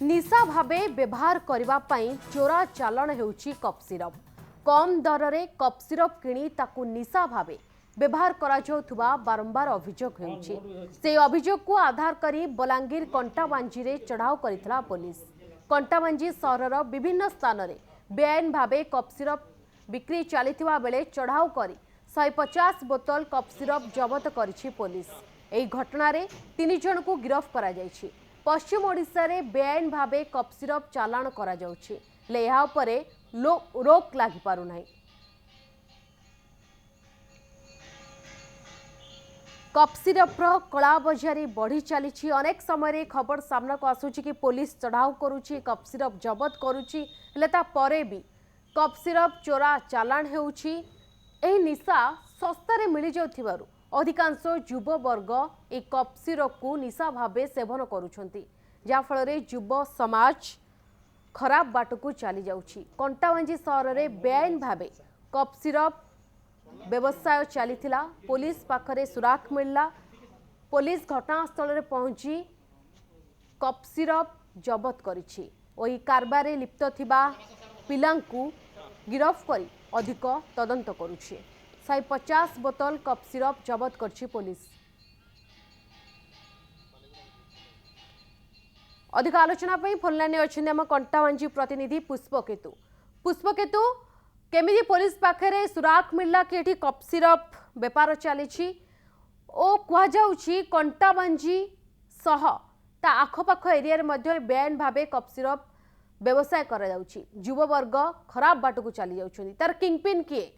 निशा भावे व्यवहार करबा पई चोरा चालाण हेउची कप सिरप। कम दर रे कप सिरप किणी ताकू निशा भावे व्यवहार करा जाउथुबा बारंबार अभियोग हेउची। से अभियोग को आधार करी बलांगीर कंटाबांजी रे चढ़ाव करितला पुलिस। कंटाबांजी सहरर विभिन्न स्थान रे बेआईन भावे कप सिरप बिक्री चलिथिबा बेले चढ़ाव करी 150 बोतल कप सिरप जबत करिछि पुलिस। एही घटना रे 3 जन को गिरफ्त करा जायछि। पश्चिम ओडिशा रे बेआईन भावे कप सिरप चालाण करा जाउछि, ले ଏହା ଉପରେ रोक लागि पारु नाही। कप सिरप कला बजारी बढ़ी चली। अनेक समय खबर सामना को आसुची कि पुलिस चढ़ाव करुची, कप सिरप जबत करुची, हेले ता परे भी कप सिरप चोरा चालाण हेउची। एही निशा सस्तारे मिली जाउथिबारु अधिकांश युव वर्ग ए कप सिरप को निशा भावे सेवन करुछंती, जा फଳରେ युव समाज खराब बाट को चली जाउछि। कंटाबांजी सहर में बेआईन भावे कप सिरप व्यवसाय चलीथिला। पुलिस पाखरे सुराख मिलला। पुलिस घटनास्थल में पहुंची कप सिरप जबत करिछि। ओही कारबारे लिप्त थिबा पिलांकु गिरफ्त करी अधिक तदंत करुछि। 150 बोतल कप सिरप जबत करछि पुलिस। अधिक आलोचना फोन लाइन अच्छे आम कंटाबांजी प्रतिनिधि पुष्पकेतु। पुष्पकेतु, केमिति पुलिस पाखरे सुराख मिलला कि एठी कप सिरप बेपार चली ओ कह जाउछि कंटाबांजी सह ता आखपाख एरिया रे बेआईन भावे कप सिरप व्यवसाय करा जाउछि। युव वर्ग खराब बाट को चली जाउछन्ती, तार किंगपिन किए?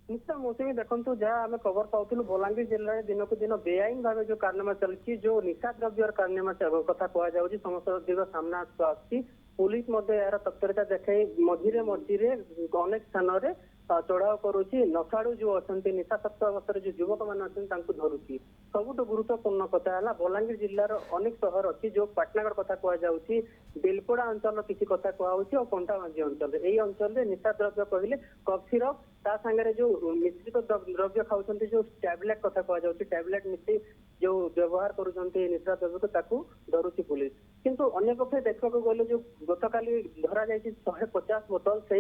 निश्चय मौसमी देखु जहाँ आम खबर पाऊँ बलांगीर जिले में दिन को दिन बेआईन भाव जो कारनामा चलती जो निशा द्रव्य कारनामा कथा कहु समस्त दिग सामना आसुची। पुलिस यार तत्परता देखाई मझीरे मझीरे अनेक स्थान में चढ़ाव करुच्ची। नशाड़ू जो अच्छा निशा सत्व अवस्था जो युवक मैंने धरुची। सबुठ गुरुत्वपूर्ण कथा है बलांगीर जिलार अनेक सहर अच्छी जो पाटनागढ़ कथा कहु, बेलपड़ा अंचल किसी कथा कहु और कंटाबांजी अंचल यही अंचल निशा द्रव्य कहले कप सिरप ता सांगे जो मिश्रित द्रव्य खाऊँ जो टैबलेट कथा कहु, टैबलेट मिश्री जो व्यवहार करुँचे निशा द्रव्य को धरुची पुलिस। किंतु अन्य पक्षे देखा गले जो गतकाली धरा जाए 150 बोतल से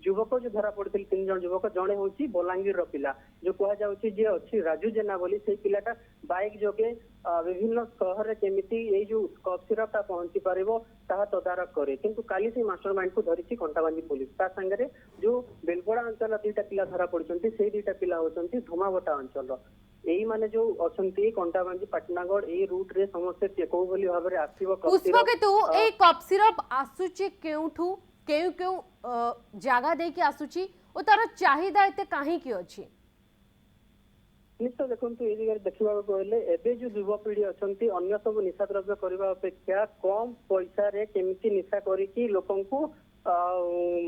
युवक जो धरा पड़ी 3 जन युवक जड़े हूँ बलांगीर पिला जो कहुच्छी जी अच्छी राजू जेना बोली से पिलाटा बाइक जोगे विभिन्न सहर में केमिति ये जो कप सिरप पहुंची पार ताहा तदारख करे। किंतु काली से मास्टर माइंड को धरी कंटाबांजी पुलिस ता संगे जो बेलपड़ा अंचल 2टा पिला धरा पड़ते से 2टा पिला होती धुमावटा अंचल यही माने जो अच्छी कंटाबांजी पाटनागढ़ ए रूट रे समस्त को भाव में आसो। पुष्पकेतु ए कप सिरप आसुची केउठू केउ केउ जागा दे के आसुची ओ तार चाहिदा एते काहे की अछि? निश्चय देखो ये जगह देखा गले एवं जो युवपीढ़ी अच्छा अन्य सब निशा द्रव्य करने अपेक्षा कम पैसा रे केमिति निशा करी लोक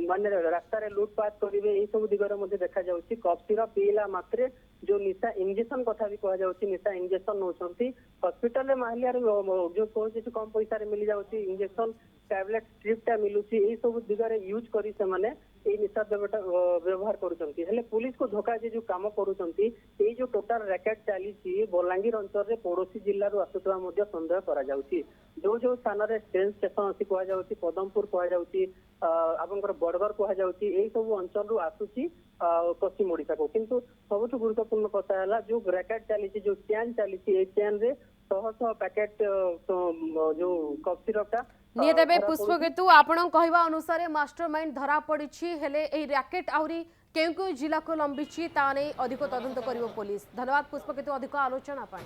माने रास्ता लुटपाट करेंगे यही सब दिगरे देखा जाउछि। कप सिरप पीला मात्रे जो निशा इंजेक्शन कथा भी कह जाउछि, निशा इंजेक्शन नौछंती हॉस्पिटल में माहिलिया जो कौन कम पैसा रे मिल जाउछि इंजेक्शन टैबलेट स्ट्रिपटा मिलुछि यही सब दिगरे यूज करी से माने ये निशा द्रव्यटा व्यवहार करुछंती। हेले पुलिस को धोखा जे जो काम करुछंती ये जो टोटल रैकेट चली बलांगीर अंचल रे पड़ोसी जिल्ला रु आसुतवा मध्ये संदेह करा जाउछि। जो जो स्थान रे ट्रेन स्टेशन अछि कह जाउछि, पदमपुर कह जाउछि, आपनकर बड़गड़ कह जाउछि एही सब अंचल रु आसुछि पश्चिम ओडिशा को। किंतु सबुठ गुरुत्वपूर्ण कथा है जो रैकेट चली जो चैन चली चैन रे 100 पैकेट जो कप सिरपटा नियतबे पुष्पकेतु आपण कहवा अनुसार मास्टरमाइंड धरा पड़ी हेले एही रैकेट आउरी केउ केउ जिला को लंबिची ता नै अधिक तदंत करिवो पुलिस। धन्यवाद पुष्पकेतु अधिक आलोचना पाए।